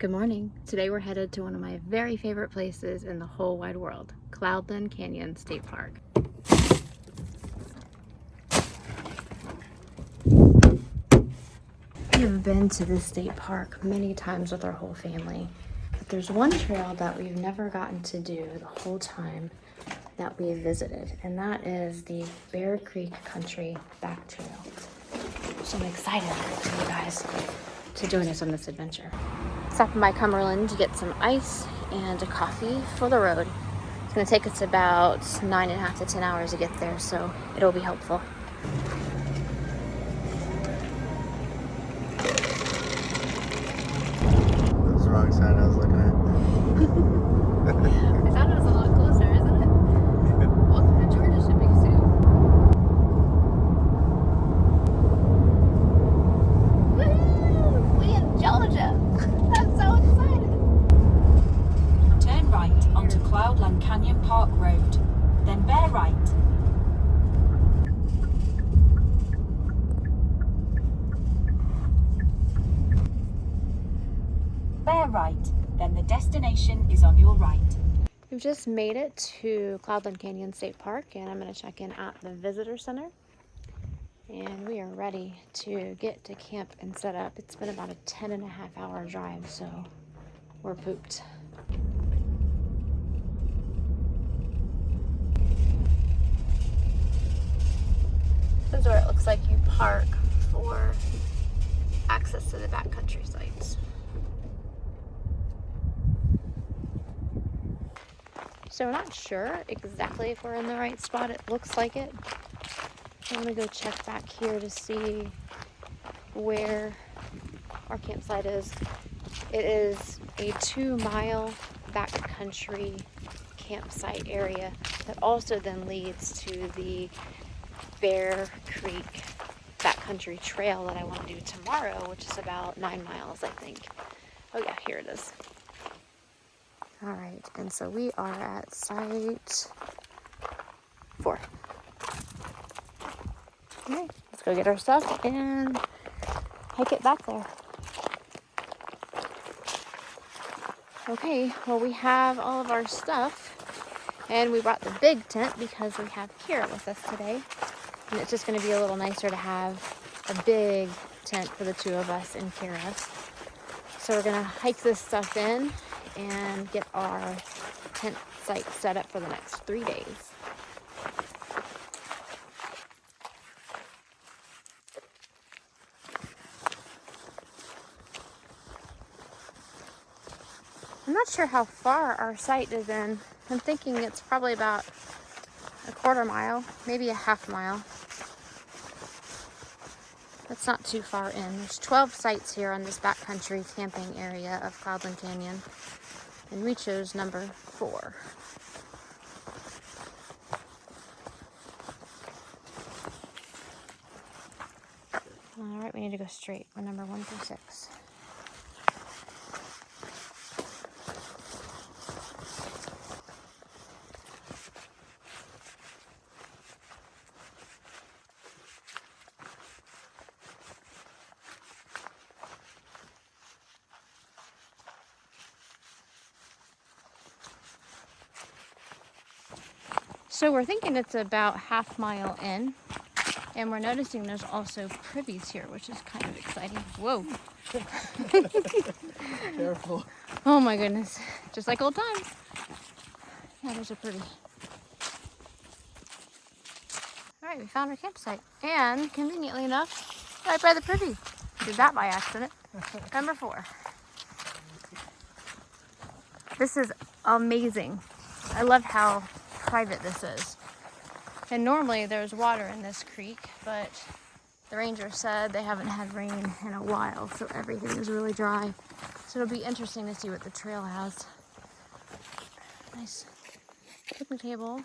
Good morning. Today we're headed to one of my very favorite places in the whole wide world, Cloudland Canyon State Park. We have been to this state park many times with our whole family, but there's one trail that we've never gotten to do the whole time that we visited, and that is the Bear Creek Country Back Trail. So I'm excited for you guys to join us on this adventure. Stopping by Cumberland to get some ice and a coffee for the road. It's going to take us about 9.5 to 10 hours to get there, so it'll be helpful. That was the wrong sign I was looking at. I thought it was a lot closer, isn't it? Welcome to Georgia Shipping Soon. Woo! We in Georgia! I'm so excited! Turn right onto Cloudland Canyon Park Road, then bear right. Bear right, then the destination is on your right. We've just made it to Cloudland Canyon State Park, and I'm going to check in at the visitor center. And we are ready to get to camp and set up. It's been about a 10.5-hour drive, so we're pooped. This is where it looks like you park for access to the backcountry sites. So we're not sure exactly if we're in the right spot. It looks like it. I'm gonna go check back here to see where our campsite is. It is a 2-mile backcountry campsite area that also then leads to the Bear Creek backcountry trail that I want to do tomorrow, which is about 9 miles, I think. Oh yeah, here it is. All right, and so we are at site 4. All right, let's go get our stuff and hike it back there. Okay, well, we have all of our stuff, and we brought the big tent because we have Kira with us today, and it's just going to be a little nicer to have a big tent for the 2 of us and Kira. So we're going to hike this stuff in and get our tent site set up for the next 3 days. I'm not sure how far our site is in. I'm thinking it's probably about a 1/4 mile, maybe a 1/2 mile. That's not too far in. There's 12 sites here on this backcountry camping area of Cloudland Canyon, and we chose number 4. All right, we need to go straight. We're number 1 through 6. So we're thinking it's about 1/2 mile in, and we're noticing there's also privies here, which is kind of exciting. Whoa. Careful. Oh my goodness. Just like old times. Yeah, there's a privy. All right, we found our campsite. And conveniently enough, right by the privy. Did that by accident. Number 4. This is amazing. I love how private this is. And normally there's water in this creek, but the ranger said they haven't had rain in a while, so everything is really dry. So it'll be interesting to see what the trail has. Nice picnic table.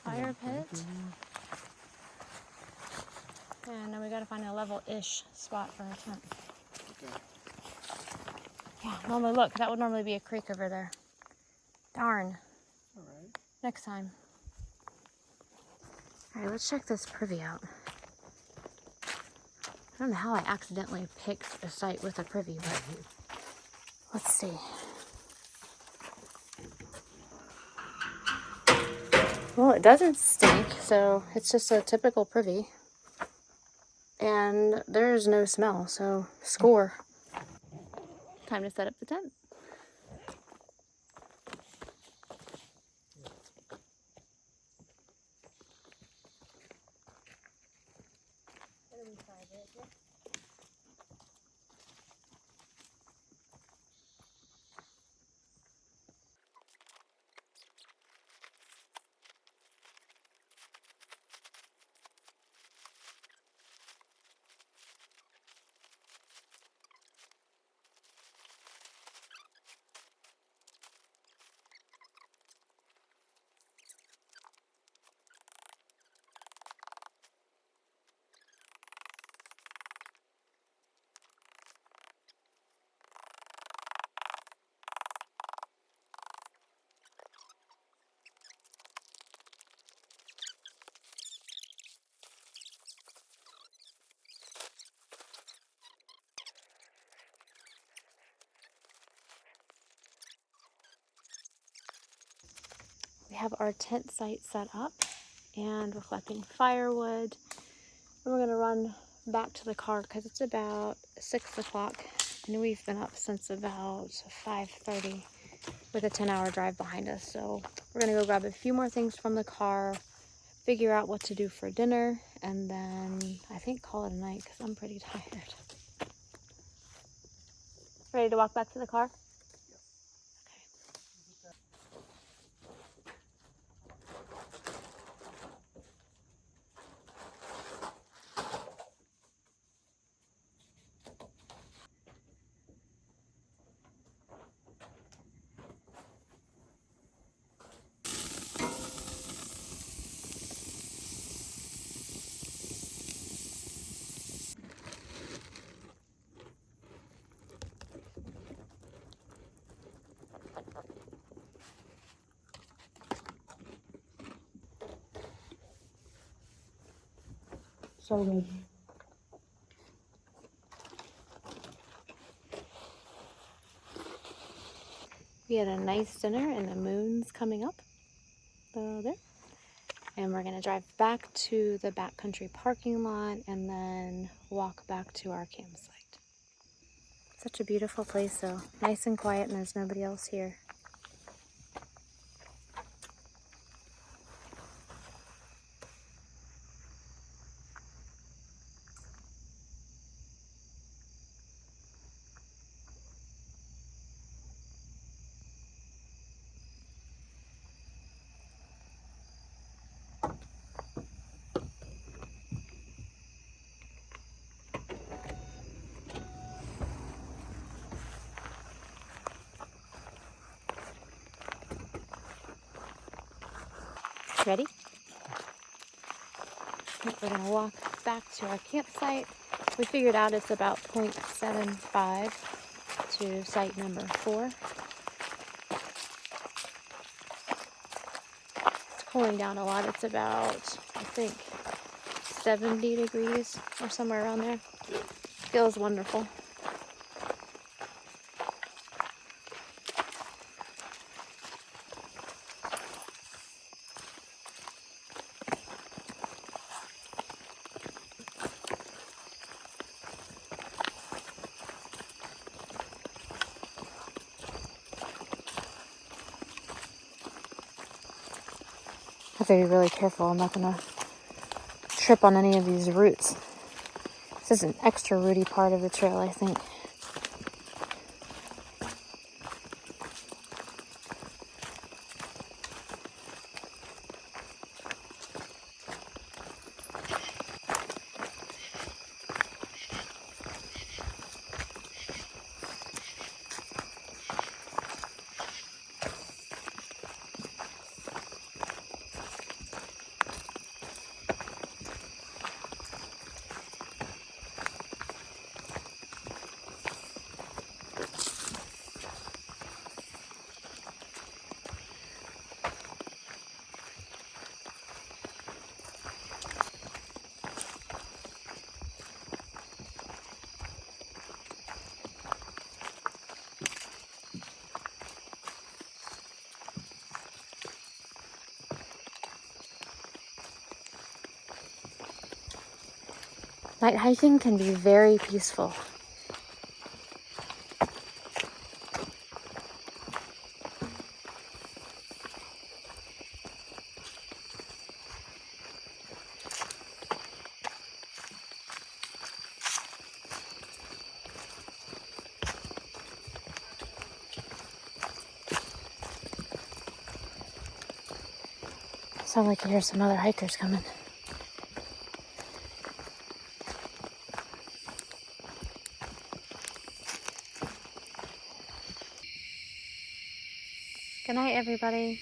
Fire pit. And then we gotta find a level-ish spot for our tent. Okay. Yeah, normally look, that would normally be a creek over there. Darn. All right. Next time. All right, let's check this privy out. I don't know how I accidentally picked a site with a privy, but let's see. Well, it doesn't stink, so it's just a typical privy. And there's no smell, so score. Time to set up the tent. We have our tent site set up and we're collecting firewood. And we're gonna run back to the car because it's about 6 o'clock and we've been up since about 5:30 with a 10-hour drive behind us. So we're gonna go grab a few more things from the car, figure out what to do for dinner, and then I think call it a night because I'm pretty tired. Ready to walk back to the car? So good. We had a nice dinner and the moon's coming up there. And we're gonna drive back to the backcountry parking lot and then walk back to our campsite. Such a beautiful place though. Nice and quiet and there's nobody else here. Ready? We're gonna walk back to our campsite. We figured out it's about 0.75 to site number 4. It's cooling down a lot. It's about, I think, 70 degrees or somewhere around there. Feels wonderful. I have to be really careful. I'm not gonna trip on any of these roots. This is an extra rooty part of the trail, I think. Night hiking can be very peaceful. Sound like you hear some other hikers coming. Good night, everybody.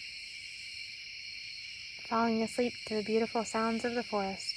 Falling asleep to the beautiful sounds of the forest.